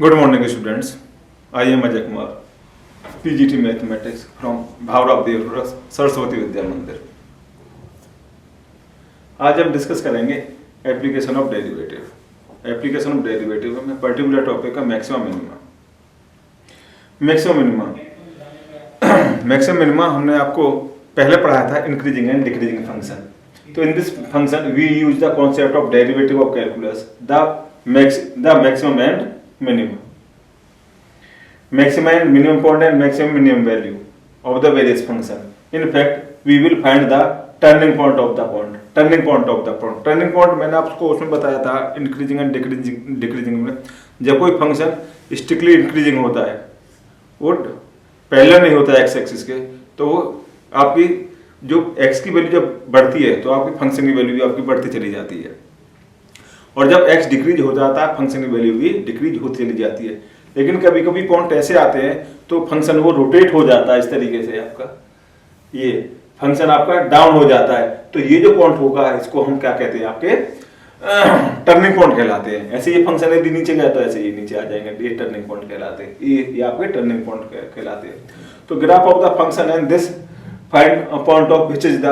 Good morning, students. I am Ajay Kumar, PGT Mathematics from Bhavra Dev Saraswati Vidya मंदिर। आज हम discuss करेंगे application of derivative. Application of derivative में particular topic का maximum minima. Maximum minima हमने आपको पहले पढ़ाया था इंक्रीजिंग एंड डिक्रीजिंग फंक्शन। तो in this function we use the concept of derivative of calculus the maximum and minimum and minimum point and maximum minimum value of the various function. In fact we will find the turning point of the point. turning point मैंने आपको उसमें बताया था increasing and decreasing में, जब कोई function strictly increasing होता है, वो पैरेलल नहीं होता है एक्स एक्सिस के, तो वो आपकी जो एक्स की वैल्यू जब बढ़ती है तो आपकी फंक्शन की वैल्यू भी आपकी बढ़ती चली जाती है, और जब x डिक्रीज हो जाता है फंक्शन की वैल्यू भी डिक्रीज होती चली जाती है। लेकिन कभी कभी पॉइंट ऐसे आते हैं तो फंक्शन वो रोटेट हो जाता है इस तरीके से, आपका ये फंक्शन आपका डाउन हो जाता है, तो ये जो पॉइंट होगा इसको हम क्या कहते हैं, आपके टर्निंग पॉइंट कहलाते हैं। ऐसे ये फंक्शन यदि नीचे गया तो ऐसे ये नीचे आ जाएंगे, ये टर्निंग पॉइंट कहलाते हैं, ये आपके टर्निंग पॉइंट कहलाते हैं। तो graph of the function and this find a point of which is the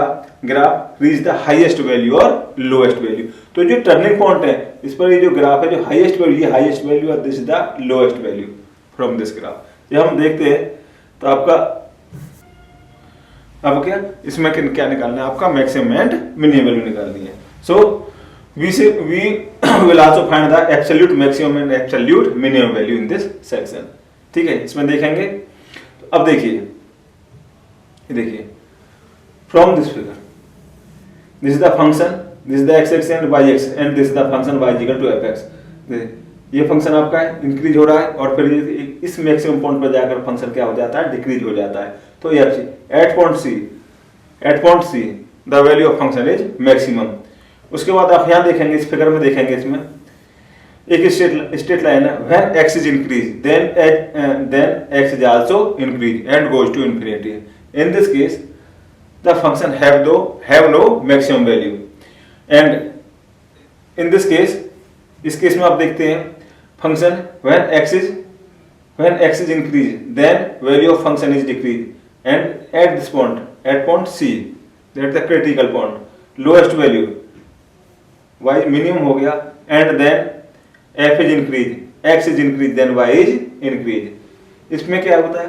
graph reach the highest value और लोएस्ट वैल्यू। तो जो टर्निंग पॉइंट है इस पर ये जो ग्राफ है, जो हाईएस्ट वैल्यू, ये हाईएस्ट वैल्यू और this is the lowest value from this graph. ये हम देखते हैं तो आपका अब क्या इसमें क्या निकालना है, आपका मैक्सिमम एंड मिनिमम वैल्यू निकालनी है। So we will also find the absolute maximum and absolute minimum value in this section. ठीक है, इसमें देखेंगे। तो अब देखिए from this figure, this is the function, this is the x x and y x and this is the function y equal to fx। ये function आपका increase हो रहा है और फिर इस मैक्सिमम पॉइंट पर जाकर फंक्शन क्या हो जाता है, डिक्रीज हो जाता है। तो ये at point C the value of function is maximum. उसके बाद आप यहाँ देखेंगे, इस फिगर में देखेंगे, इसमें एक स्ट्रेट लाइन है, when x is increase then x is also increase and goes to infinity. In this case, the function have no maximum value, and in this case, इस केस में आप देखते हैं function when x is increased, then value of function is decreased, and at this point, at point C, that the critical point, lowest value y minimum हो गया, and then f is increased, x is increased, then y is increased। इसमें क्या होता है,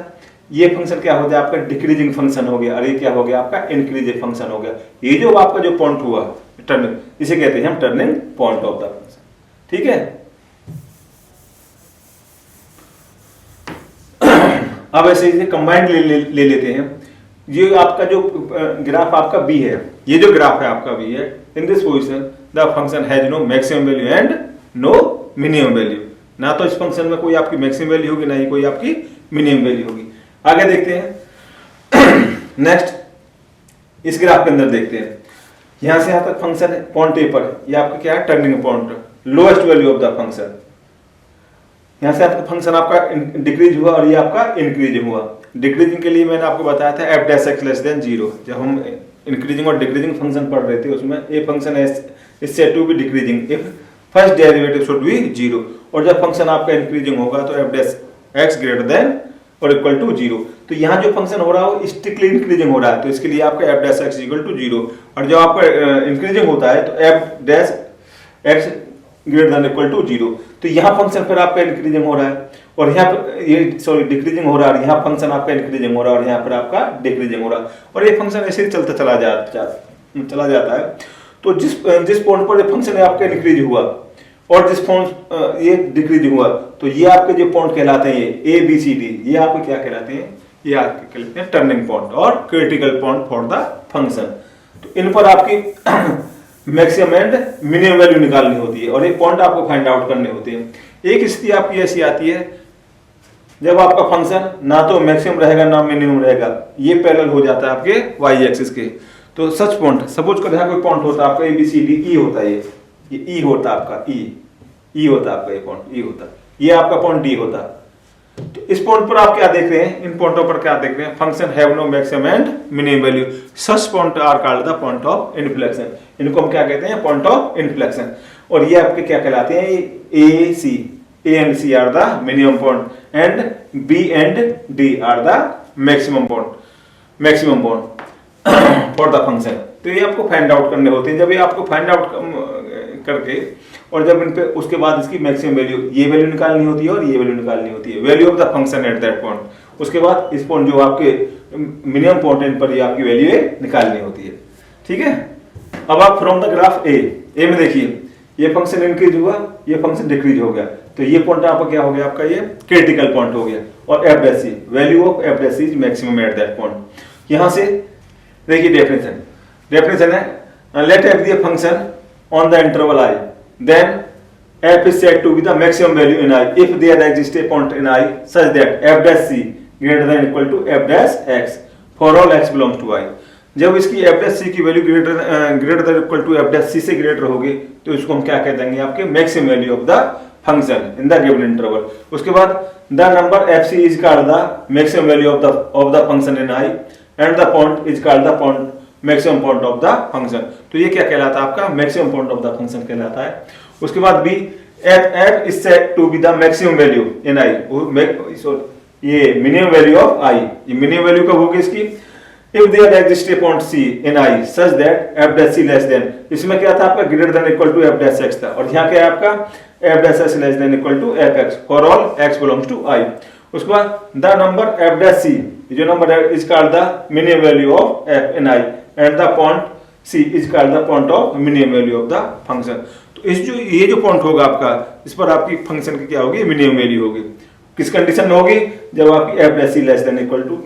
ये function क्या हो गया, आपका डिक्रीजिंग फंक्शन हो गया, और ये क्या हो गया, आपका इंक्रीजिंग फंक्शन हो गया। ये जो आपका जो पॉइंट हुआ टर्निंग, इसे कहते हैं हम turning point of the function. ठीक है, अब ऐसे इसे कंबाइंड ले लेते हैं। ये आपका जो ग्राफ आपका बी है, ये जो ग्राफ है आपका बी है, in this position the function has no maximum value and no minimum value. ना तो इस फंक्शन में कोई आपकी मैक्सिमम वैल्यू होगी, ना ही कोई आपकी मिनिमम वैल्यू होगी। आगे देखते हैं नेक्स्ट, इस ग्राफ के अंदर देखते हैं, यहां से यहां तक फंक्शन है पॉइंट ए पर, ये आपका क्या है, turning point, lowest value of the function. यहां से आपका फंक्शन आपका डिक्रीज हुआ और ये आपका इंक्रीज हुआ। डिक्रीजिंग के लिए मैंने आपको बताया था F dash x less than 0। जब हम इंक्रीजिंग और डिक्रीजिंग फंक्शन पढ़ रहे थे उसमें a function is said to be decreasing if first derivative should be 0, और जब फंक्शन आपका इंक्रीजिंग होगा तो F dash x greater than और इक्वल टू 0। तो यहाँ जो फंक्शन हो रहा है वो स्ट्रिक्टली इंक्रीजिंग हो रहा है, तो इसके लिए आपका F dash x equal to 0, और जब आपका इंक्रीजिंग होता है तो F dash x greater than equal to 0। तो यहाँ फंक्शन फिर आपका इंक्रीजिंग हो रहा है, और यहाँ पर ये डिक्रीजिंग हो रहा है, और यहाँ फंक्शन आपका इंक्रीजिंग हो रहा है, और यहाँ पर आपका डिक्रीजिंग हो रहा है, और ये फंक्शन ऐसे ही चलता चला जाता है। तो जिस पॉइंट पर फंक्शन आपका इंक्रीज हुआ और जिस पॉइंट ये डिक्रीज हुआ, तो ये आपके जो पॉइंट कहलाते हैं, ये ए बी सी डी, ये आपके क्या कहलाते हैं, ये आपके कहलाते हैं टर्निंग पॉइंट और critical point for the function. तो इन पर आपकी मैक्सिमम एंड मिनिमम वैल्यू निकालनी होती है, और ये पॉइंट आपको फाइंड आउट करने होते हैं। एक स्थिति आपकी ऐसी आती है जब आपका फंक्शन ना तो मैक्सिमम रहेगा ना मिनिमम रहेगा, ये पैरेलल हो जाता है आपके वाई एक्सिस के। तो सच पॉइंट, सपोज कर यहाँ कोई पॉइंट होता है आपका ए बी सी डी, ई होता है, ये ई होता है आपका, ई होता है आपका, ये पॉइंट ई होता, ये आपका पॉइंट डी होता। तो इस पॉइंट पर आप क्या देख रहे हैं, इन पॉइंटों पर क्या देख रहे हैं, function have no maximum and minimum value, such point are called the point of inflection. इनको हम क्या कहते हैं, पॉइंट ऑफ इन्फ्लेक्शन। और ये आपके क्या कहलाते हैं, ए सी, A and C are the minimum point and B and D are the maximum point for the function। तो ये आपको फाइंड आउट करने होते हैं। जब ये आपको फाइंड आउट करके और जब इन पे उसके बाद इसकी मैक्सिमम वैल्यू, ये वैल्यू निकालनी होती है और ये वैल्यू निकालनी होती है, value of the function at that point. उसके बाद इस पॉइंट जो आपके मिनिमम पॉइंट पर ये आपकी वैल्यू निकालनी होती है। ठीक है, अब आप फ्रॉम द ग्राफ ए में देखिए, ये फंक्शन इंक्रीज हुआ, ये फंक्शन डिक्रीज हो गया, तो ये पॉइंट आपका क्या हो गया, आपका ये क्रिटिकल पॉइंट हो गया। और F dash C, value of F dash C is maximum at that point. यहां से देखिए डेफिनेशन है, let F be a function on the interval I, then f is said to be the maximum value in I if there exists a point in I such that f dash c greater than equal to f dash x for all x belongs to I। जब इसकी f dash c की value greater than equal to f dash c से greater होगी तो इसको हम क्या कह देंगे, आपके maximum value of the function in the given interval. उसके बाद the number f c is called the maximum value of the function in I and the point is called the point maximum point of the function. तो ये क्या कहलाता है, आपका maximum point of the function कहलाता है। उसके बाद B, f is said to be the maximum value in I, ये मिनिमम वैल्यू ऑफ I, ये मिनिमम वैल्यू कब होगी इसकी, if there exists a point C in I such that f dash c less than, इसमें क्या था आपका greater than equal to f dash x था, और यहाँ क्या है आपका f dash s less than equal to f x for all x belongs to I। उसके बाद the number f dash c, जो नंबर है is called the minimum value of f in I and the point c is called the point of minimum value of the function. तो इस जो ये जो point होगा आपका, इस पर आपकी फंक्शन की क्या होगी, मिनिमम वैल्यू होगी। किस कंडीशन में होगी, जब आपकी f dash c less than equal to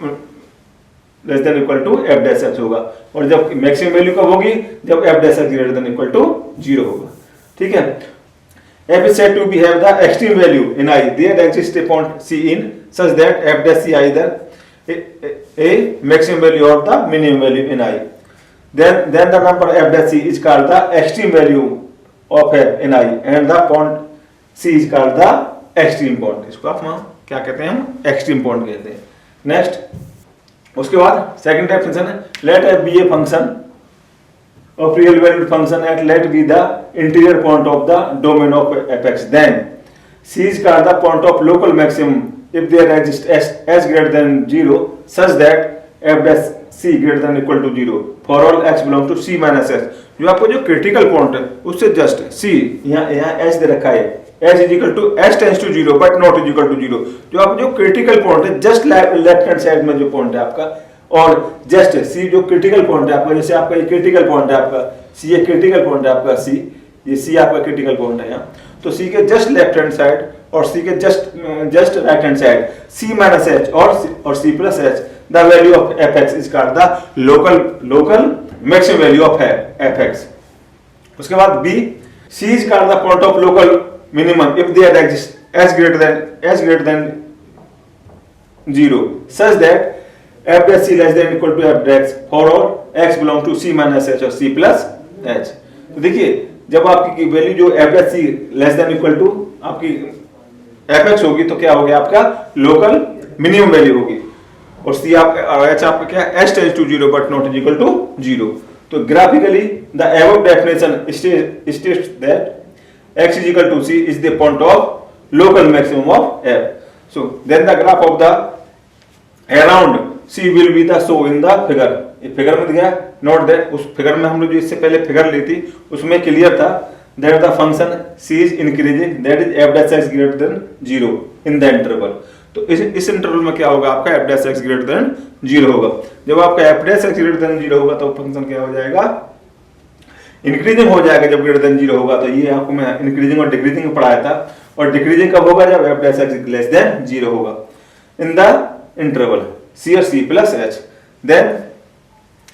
f dash x होगा, और जब मैक्सिमम वैल्यू कब होगी, जब f dash x greater than equal to 0 होगा। ठीक है, f is said to be have the extreme value in I, there exists a point C in such that f dash c either a maximum value or the minimum value in I, then the number f dash c is called the extreme value of f in I and the point c is called the extreme point। इसको आप क्या कहते हैं, हम extreme point कहते हैं। Next, उसके बाद सेकंड डेफिनेशन है, let f be a function of real valued function at let be the interior point of the domain of fx, then c is called the point of local maximum if there exists s greater than 0 such that f dash c greater than equal to 0 for all x belongs to c minus s। जो आपको जो critical point है उससे just c, यहाँ h दे रखा है, h is equal to s tends to 0 but not is equal to 0। जो आप जो क्रिटिकल पॉइंट है जस्ट लेफ्ट हैंड साइड में जो पॉइंट है आपका, और जस्ट c जो क्रिटिकल पॉइंट है आपका, जैसे आपका ये क्रिटिकल पॉइंट है आपका c, ये क्रिटिकल पॉइंट है आपका c, ये c आपका क्रिटिकल पॉइंट है यहाँ, तो c के जस्ट लेफ्ट हैंड साइड और c के just right hand side c minus h और c plus h, the value of fx is called the local maximum value of fx। उसके बाद b, c is called the point of local minimum if there exist s greater than 0 such that f dash c less than equal to f dash for all x belong to c minus h और c plus h। तो देखिए, जब आपकी value जो f dash c less than equal to आपकी fx होगी तो क्या हो गया, आपका लोकल मिनिमम वैल्यू होगी, और c आपका h आपका क्या, s tends to 0 but not is equal to 0। तो graphically the above definition states that x is equal to c is the point of local maximum of f। So then the graph of the around c will be the show in the figure। ये figure में दिया, note that उस figure में हम लोग जो इससे पहले फिगर ली थी उसमें क्लियर था that the function c is increasing, that is f dash x greater than 0 in the interval। तो इस इंटरवल में क्या होगा, आपका f dash x greater than 0 होगा। जब आपका f dash x greater than 0 होगा तो फंक्शन क्या हो जाएगा, इंक्रीजिंग हो जाएगा। जब ग्रेटर देन 0 होगा तो ये आपको मैं इंक्रीजिंग और डिक्रीजिंग में पढ़ाया था, और डिक्रीजिंग कब होगा, जब f dash x less than 0 होगा इन द इंटरवल c और c plus h, then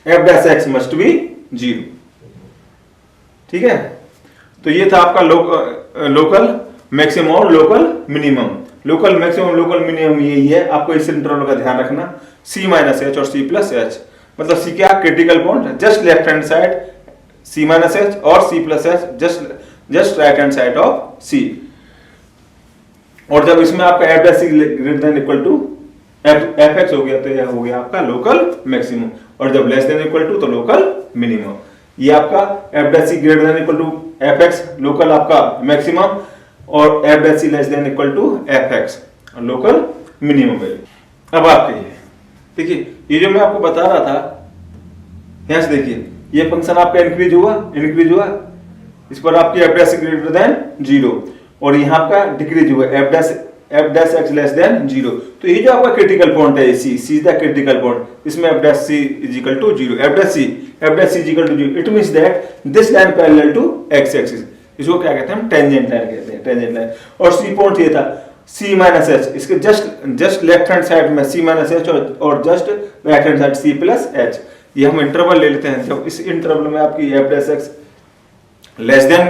f dash x must be 0। ठीक है, तो ये था आपका लोकल मैक्सिमम और local minimum. Local maximum local minimum यही है, आपको इस इंटरवल का ध्यान रखना, c माइनस h और c प्लस h, मतलब c क्या critical point just left hand side c minus h और c plus h just right hand side of c। और जब इसमें आपका f dash greater than equal to fx हो गया तो यह हो गया आपका लोकल मैक्सिमम, और जब लेस देन इक्वल टू तो लोकल मिनिमम। ये आपका f dash greater than equal to fx local आपका मैक्सिमम, और F dash c less than equal to f x local minimum value. अब आप कहिए, देखिए ये जो मैं आपको बता रहा था, यहां से देखिए ये फंक्शन आपका इंक्रीज हुआ, इस पर आपकी एफ डैश ग्रेटर देन 0 और यहाँ आपका डिक्रीज हुआ f dash x less than 0। तो ये जो आपका क्रिटिकल पॉइंट है c is the critical point, इसमें f dash C is equal to 0, f dash C is equal to 0। It means that this line parallel to x axis, इसको क्या कहते हैं हम टेंजेंट लाइन कहते हैं, टेंजेंट लाइन। और सी पॉइंट ये था C माइनस एच, इसके जस्ट लेफ्ट हैंड साइड में C माइनस एच और just right hand side C plus H. ये हम इंटरवल ले लेते हैं, जब इस इंटरवल में आपकी f dash x less than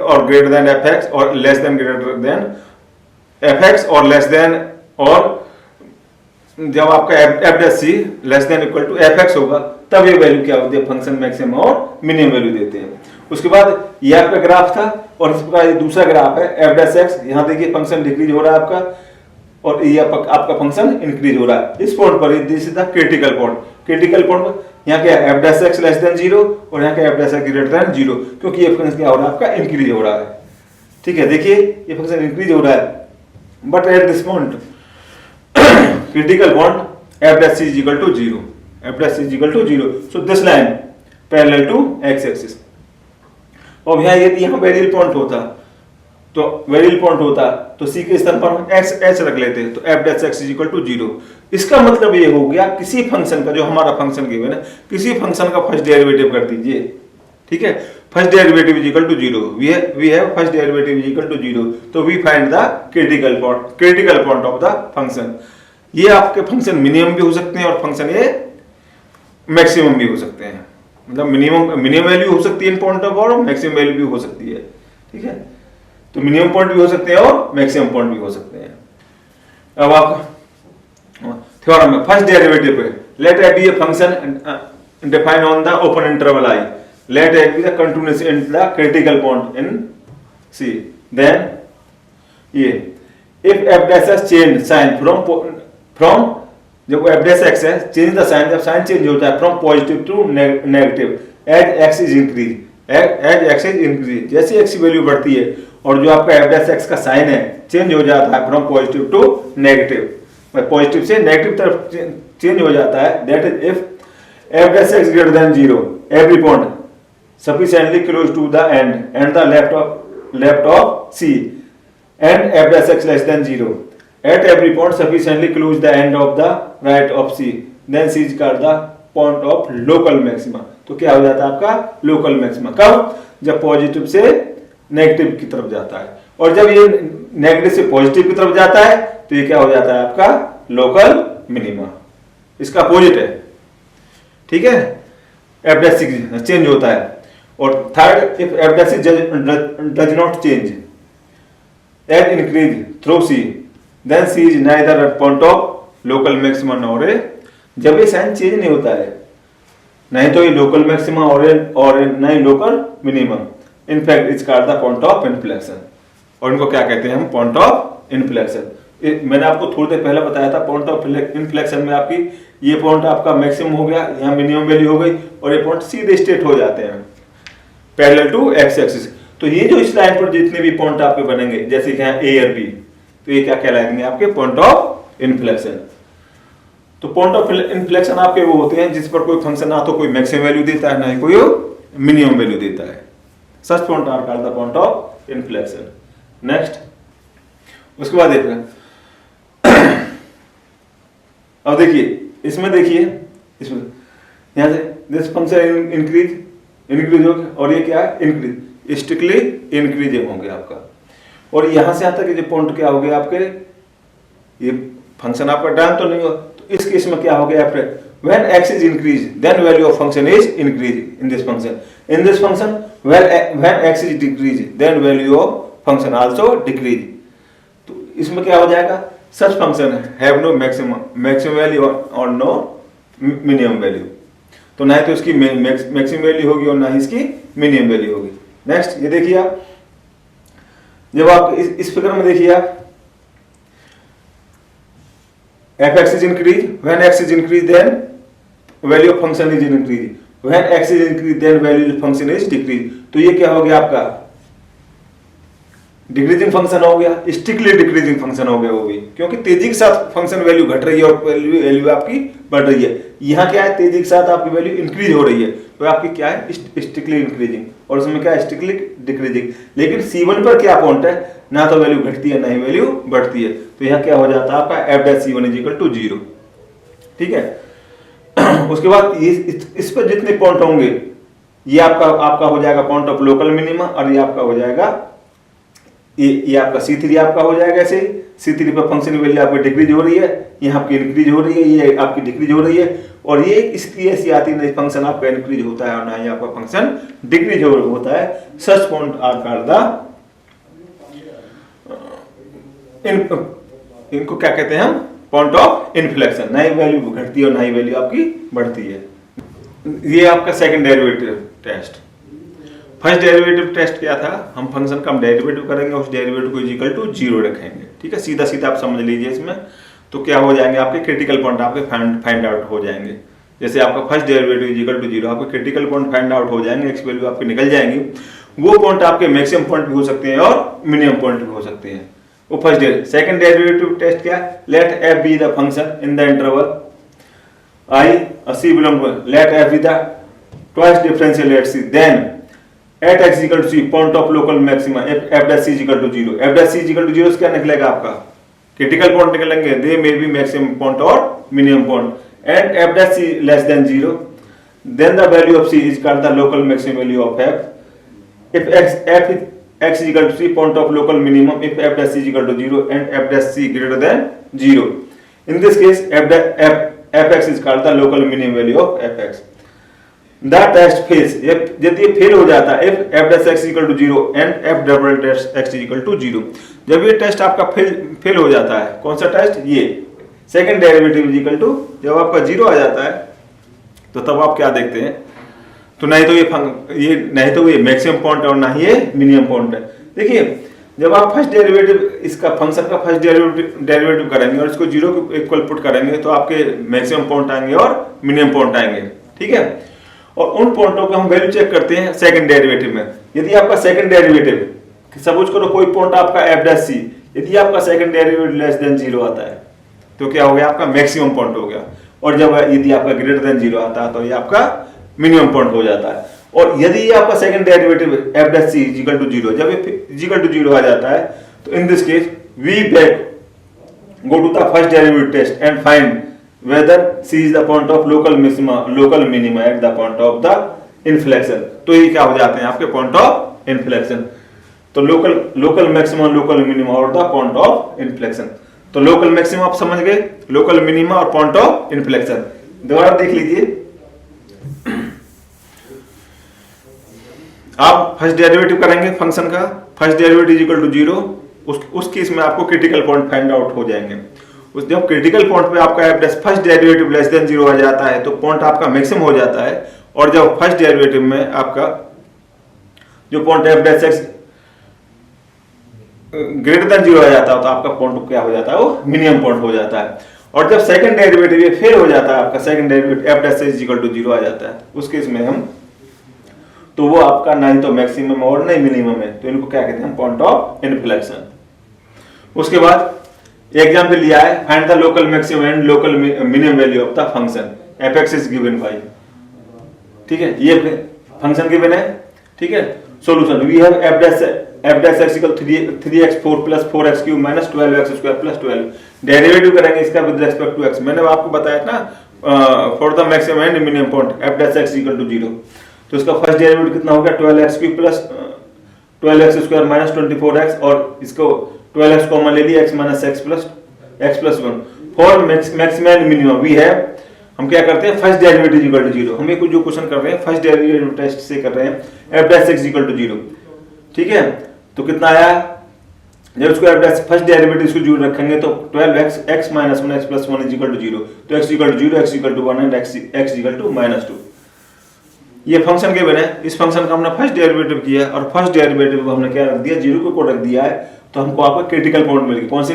और ग्रेटर देन एफ एक्स और less than greater than f x और लेस देन, और जब आपका F dash c less than equal to f x होगा तब ये वैल्यू क्या होती है, फंक्शन मैक्सिमम और मिनिमम वैल्यू देते हैं। उसके बाद ये आपका ग्राफ था और इस प्रकार ये दूसरा ग्राफ है एफ डैश एक्स, यहाँ देखिए फंक्शन डिक्रीज हो रहा है आपका और ये आपका फंक्शन इंक्रीज हो रहा है। इस पॉइंट पर this is the critical point, critical point यहाँ क्या F dash x less than 0 और यहाँ क्या F dash x greater then 0, क्योंकि ये फंक्शन क्या हो रहा है आपका इंक्रीज हो रहा है। ठीक है, देखिए ये फंक्शन इंक्रीज हो रहा है, but at this point critical point f dash c is equal to 0, f dash c is equal to 0, so this line parallel to x axis। और यहाँ यदि यहाँ वेरियल पॉइंट होता तो c के स्थान पर हम h रख लेते तो f dash x is equal to 0। इसका मतलब ये हो गया किसी फंक्शन का, जो हमारा फंक्शन गिवन है, किसी फंक्शन का फर्स्ट डेरिवेटिव कर दीजिए। ठीक है, first derivative is equal to 0, we have first derivative is equal to 0, तो we find the critical point of the function. ये आपके फंक्शन मिनिमम भी हो सकते हैं और फंक्शन ये मैक्सिमम भी हो सकते हैं, मतलब मिनिमम वैल्यू हो सकती है इन पॉइंट ऑफ और मैक्सिमम वैल्यू भी हो सकती है। ठीक है, तो मिनिमम पॉइंट भी हो सकते हैं और मैक्सिमम पॉइंट भी हो सकते हैं। अब आप थ्योरम में फर्स्ट डेरिवेटिव पे late f be a function defined on the open interval I, let f be the continuous in the critical point in C, then ये if f dash has changed sign from जब f dash x है change the sign, जब sign change होता है from positive to negative as x is increase, जैसे x की value बढ़ती है और जो आपका f dash x का साइन है चेंज हो जाता है from positive to negative, positive से नेगेटिव तरफ चेंज हो जाता है। That is if f dash x greater than 0 every point sufficiently close to the end and the left of C and f dash x less than 0 at every point sufficiently close the end of the right of C, then C is called the point of local maxima। तो क्या हो जाता है आपका local maxima, कब, जब positive से negative की तरफ जाता है, और जब ये नेगेटिव से पॉजिटिव की तरफ जाता है तो ये क्या हो जाता है आपका लोकल मिनिमा, इसका अपोजिट है। ठीक है, एफ डैश चेंज होता है। और third, if f dash does not change and increase through c, then c is neither at point of local maxima nor a, जब ये साइन चेंज नहीं होता है नहीं तो ये लोकल मैक्सिमा और नहीं local minimum, in fact it's called the point of inflection, और इनको क्या कहते हैं हम, पॉइंट ऑफ इन्फ्लेक्शन। मैंने आपको थोड़ी देर पहले बताया था पॉइंट ऑफ इन्फ्लेक्शन में आपकी ये पॉइंट आपका मैक्सिमम हो गया, यहाँ मिनिमम वैल्यू हो गई और ये पॉइंट सीधे स्ट्रेट हो जाते हैं पैरेलल टू एक्स एक्सिस। तो ये जो इस लाइन पर जितने भी पॉइंट आपके बनेंगे, जैसे कि यहाँ ए और बी, तो ये क्या कहलाएंगे आपके पॉइंट ऑफ इन्फ्लेक्शन। तो पॉइंट ऑफ इन्फ्लेक्शन आपके वो होते हैं जिस पर कोई फंक्शन ना तो कोई मैक्सिमम वैल्यू देता है ना ही कोई मिनिमम वैल्यू देता है, such point are called the point of inflection. Next, उसके बाद देखिए, अब देखिए इसमें, देखिए इसमें यहां से दिस फंक्शन इंक्रीज हो गया और ये क्या है इंक्रीज, स्ट्रिक्टली इंक्रीज होंगे आपका, और यहां से आता है कि जो पॉइंट क्या हो गया आपके, ये फंक्शन आपका डाउन तो नहीं हो, तो इस केस में क्या हो गया आपके, when x is increased then value of function is increased in this function when x is decreased then value of function also decrease। तो इसमें क्या हो जाएगा, such function have no maximum value और no minimum value, तो ना तो इसकी मैक्सिमम वैल्यू होगी और ना ही इसकी मिनिमम वैल्यू होगी। नेक्स्ट, ये देखिए आप, जब आप इस फिगर में देखिए आप, f(x) is increased when x is increased then value of function is increased, when x is increased then value of function is decreased। तो ये क्या हो गया आपका डिक्रीजिंग फंक्शन हो गया, स्ट्रिक्टली डिक्रीजिंग फंक्शन हो गया वो भी, क्योंकि तेजी के साथ फंक्शन वैल्यू घट रही है और वैल्यू आपकी बढ़ रही है। यहाँ क्या है, तेजी के साथ आपकी वैल्यू इंक्रीज हो रही है, तो आपकी क्या है, स्ट्रिक्टली इंक्रीजिंग, और उसमें क्या है, स्ट्रिक्टली डिक्रीजिंग। लेकिन C1 पर क्या पॉइंट है, ना तो वैल्यू घटती है ना ही वैल्यू बढ़ती है, तो यहाँ क्या हो जाता है आपका f'(c1 = 0। ठीक है। उसके बाद इस पर जितने पॉइंट होंगे, ये आपका हो जाएगा पॉइंट ऑफ लोकल मिनिमा, और ये आपका हो जाएगा, ये आपका C3 आपका हो जाएगा। ऐसे C3 पर फंक्शन की वैल्यू आपकी डिक्रीज हो रही है, यहाँ आपकी इंक्रीज हो रही है, ये आपकी डिक्रीज हो रही है, और ये स्थिति ऐसी आती है, फंक्शन आपका इंक्रीज होता है और ना ही आपका फंक्शन डिक्रीज होता है। Such point are called the, इनको क्या कहते हैं हम, पॉइंट ऑफ इन्फ्लेक्शन। ना ही वैल्यू घटती है और ना ही वैल्यू आपकी बढ़ती है। ये आपका second derivative test. First derivative test क्या था, हम फंक्शन का हम डेरिवेटिव करेंगे, उस डेरिवेटिव को इक्वल टू 0 रखेंगे। ठीक है, सीधा सीधा आप समझ लीजिए इसमें। तो क्या हो जाएंगे आपके क्रिटिकल पॉइंट आपके फाइंड आउट हो जाएंगे। जैसे आपका फर्स्ट डेरिवेटिव इक्वल टू 0, आपके क्रिटिकल पॉइंट फाइंड आउट हो जाएंगे, एक्स वैल्यू आपकी निकल जाएंगी। वो पॉइंट आपके मैक्सिमम पॉइंट भी हो सकते हैं और मिनिमम पॉइंट भी हो सकते हैं। वो first derivative. Second derivative test क्या है, let f be the function in the interval I C belong to, let f be the twice differential at C, then at x equal to C point of local maxima f'(c) equal to 0, f'(c) equal to 0 क्या निकलेगा आपका, critical point निकलेंगे, दे may be maximum point और minimum point, and f'(c) less than 0, then the value of C is called the local maximum value of f. If x equal to C point of local minimum, if f'(c) equal to 0 and f'(c) greater than 0, in this case fx is called the local minimum value of fx. The test fails, यदि ये fail हो जाता है, if f'(x) equal to 0 and f'(x) equal to 0, जब ये test आपका fail हो जाता है, कौन सा टेस्ट, ये सेकंड डेरिवेटिव इक्वल टू, जब आपका 0 आ जाता है, तो तब आप क्या देखते हैं, तो नहीं तो ये मैक्सिमम पॉइंट और ना ही ये मिनिमम पॉइंट है। देखिए, जब आप फर्स्ट डेरिवेटिव इसका फंक्शन का फर्स्ट डेरिवेटिव करेंगे और इसको 0 के इक्वल पुट करेंगे, तो आपके मैक्सिमम पॉइंट आएंगे और मिनिमम पॉइंट आएंगे। ठीक है, और उन पॉइंटों को हम वैल्यू चेक करते हैं सेकंड डेरिवेटिव में। यदि आपका सेकंड डेरिवेटिव, सपोज करो कोई पॉइंट आपका f'(c), यदि आपका सेकंड डेरिवेटिव लेस देन 0 आता है, तो क्या हो गया, आपका मैक्सिमम पॉइंट हो गया। और जब यदि आपका ग्रेटर देन 0 आता है, तो ये आपका मिनिमम पॉइंट हो जाता है। और यदि ये आपका second derivative f'(c) equal to 0, जब ये equal to 0 आ जाता है, तो in this case we go to the first derivative test and find whether C is the point of local maxima, local minima at the point of the inflection. तो ये क्या हो जाते हैं आपके point of inflection। तो local maxima, local minima और the point of inflection। तो local maxima आप समझ गए, local minima और point of inflection। दोबारा देख लीजिए, आप फर्स्ट डेरिवेटिव करेंगे फंक्शन का, फर्स्ट डेरिवेटिव इक्वल टू 0, उस केस में आपको क्रिटिकल पॉइंट फाइंड आउट हो जाएंगे। जब क्रिटिकल पॉइंट पे आपका फर्स्ट डेरिवेटिव लेस देन 0 आ जाता है, तो पॉइंट आपका मैक्सिमम हो जाता है। और जब फर्स्ट डेरिवेटिव में आपका जो पॉइंट f'(x) ग्रेटर देन 0 आ जाता है, तो आपका पॉइंट क्या हो जाता है, वो मिनिमम पॉइंट हो जाता है। और जब सेकंड डेरिवेटिव ये फेल हो जाता है, आपका second derivative f'(x) equal to 0 आ जाता है, उस केस में हम, तो वो आपका ना ही तो मैक्सिमम और ना ही मिनिमम है, तो इनको क्या कहते हैं, पॉइंट ऑफ इन्फ्लेक्शन। उसके बाद एग्जाम्पल लिया है, find the local maximum and local minimum value of the function f(x) is given by, ठीक है, ये फंक्शन गिवन है। ठीक है, solution, we have f'(x) equal 3x4 + 4x³ - 12x² + 12। Derivative करेंगे इसका विद रिस्पेक्ट टू x। मैंने आपको बताया था ना, for the maximum and minimum point f'(x) equal to 0, तो इसका फर्स्ट डेरिवेटिव कितना हो गया, 12x³ + 12x² - 24x, और इसको 12x कॉमन ले लिया, x - x + 1। For maximum and minimum we have, हम क्या करते हैं, फर्स्ट डेरिवेटिव इक्वल टू 0। हम ये जो क्वेश्चन कर रहे हैं फर्स्ट डेरिवेटिव टेस्ट से कर रहे हैं, f'(x) इक्वल टू 0। ठीक है, तो कितना आया, जब इसको फर्स्ट डेरिवेटिव इसको 0 रखेंगे, तो 12x x - 1x + 1 equal to 0, तो x equal to 0, x equal to 1 and x equal to -2। ये फंक्शन के बने, इस फंक्शन का हमने फर्स्ट डेरिवेटिव किया, और फर्स्ट डेरिवेटिव को हमने क्या रख दिया, 0 को रख दिया है, तो हमको आपका क्रिटिकल पॉइंट मिल गया। कौन से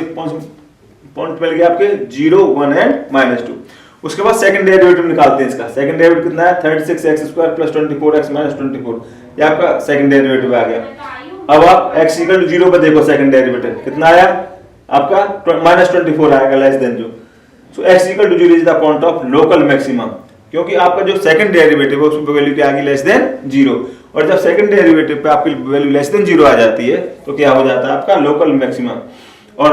पॉइंट मिल गया आपके, 0, 1 एंड -2। उसके बाद सेकंड डेरिवेटिव निकालते हैं इसका। सेकंड डेरिवेटिव कितना है, 36x² + 24x - 24, ये आपका सेकंड डेरिवेटिव आ गया। अब आप x इक्वल टू 0 पर देखो सेकंड डेरिवेटिव कितना आया आपका -24 आएगा लेस देन जो। So x equal to 0 is the point of local maximum, क्योंकि आपका जो सेकंड डेरिवेटिव है उसकी वैल्यू क्या आ गई लेस देन 0, और जब सेकंड डेरिवेटिव पे आपकी वैल्यू लेस देन 0 आ जाती है तो क्या हो जाता है आपका लोकल मैक्सिमम। और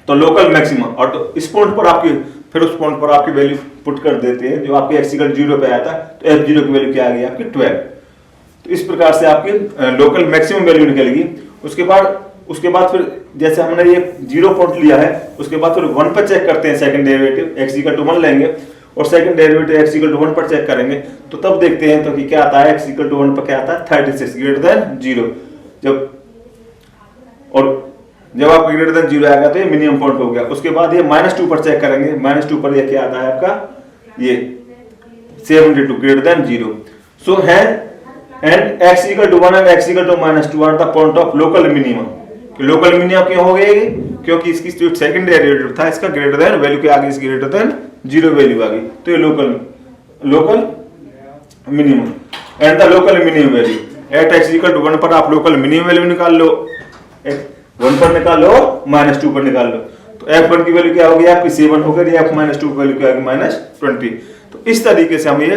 तो लोकल मैक्सिमम, और तो इस पॉइंट पर आपकी फिर उस पॉइंट पर आपकी वैल्यू पुट कर देते हैं जो आपके x इक्वल 0 पे आया था, तो f0 की वैल्यू क्या आ गई आपकी 12। तो इस प्रकार से आपकी लोकल मैक्सिमम वैल्यू निकलेगी। उसके बाद फिर जैसे हमने ये 0 पॉइंट लिया है, उसके बाद फिर 1 पर चेक करते हैं second derivative, x equal to 1 लेंगे और second derivative x equal to 1 पर चेक करेंगे, तो तब देखते हैं तो कि क्या आता है x इक्वल टू 1 पर क्या आता है 36 ग्रेटर देन 0। जब आप ग्रेटर देन 0 आएगा तो ये मिनिमम पॉइंट हो गया। उसके बाद ये -2 पर चेक करेंगे, -2 पर ये क्या आता है आपका ये 72 ग्रेटर देन 0। सो है and x equal to 1 and x equal to -2 are the point of local minimum. Local minimum क्यों हो गई? क्योंकि इसकी जो सेकंड डेरिवेटिव था इसका ग्रेटर देन वैल्यू क्या आ गई, इस ग्रेटर देन 0 वैल्यू आ गई, तो ये local minimum and the local minimum value at x equal to 1 पर आप लोकल मिनिमम वैल्यू निकाल लो, 1 पर निकाल लो, -2 पर निकाल लो, तो f1 की वैल्यू क्या होगी आपकी 7 होगी, f-2 की वैल्यू क्या होगी -20। तो इस तरीके से हम ये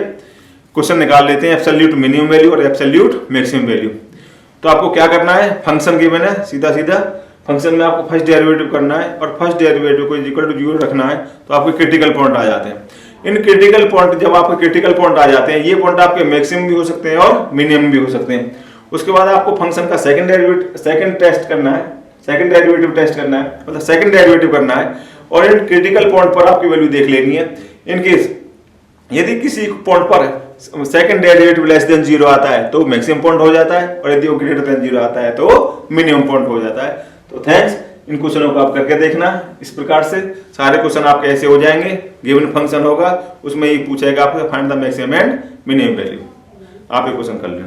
क्वेश्चन निकाल लेते हैं एब्सोल्यूट मिनिमम वैल्यू और एब्सोल्यूट मैक्सिमम वैल्यू। तो आपको क्या करना है, फंक्शन गिवन है, सीधा फंक्शन में आपको फर्स्ट डेरिवेटिव करना है और फर्स्ट डेरिवेटिव को इक्वल टू 0 रखना है, तो आपके क्रिटिकल पॉइंट आ जाते हैं। इन क्रिटिकल पॉइंट जब आपके क्रिटिकल पॉइंट आ जाते हैं, ये पॉइंट आपके मैक्सिमम भी हो सकते हैं और मिनिमम भी हो सकते हैं। उसके बाद आपको फंक्शन का सेकंड डेरिवेटिव टेस्ट करना है, मतलब सेकंड डेरिवेटिव करना है, और इन क्रिटिकल पॉइंट पर आपकी वैल्यू देख लेनी है। इन केस यदि किसी पॉइंट पर सेकंड डेरिवेटिव लेस देन 0 आता है तो मैक्सिमम पॉइंट हो जाता है, और यदि वो ग्रेटर देन 0 आता है तो मिनिमम पॉइंट हो जाता है। तो थैंक्स, इन क्वेश्चनों को आप करके देखना। इस प्रकार से सारे क्वेश्चन आपके ऐसे हो जाएंगे। गिवन फंक्शन होगा, उसमें ये पूछेगा आपसे find the maximum and minimum value, आप ये क्वेश्चन कर लेना।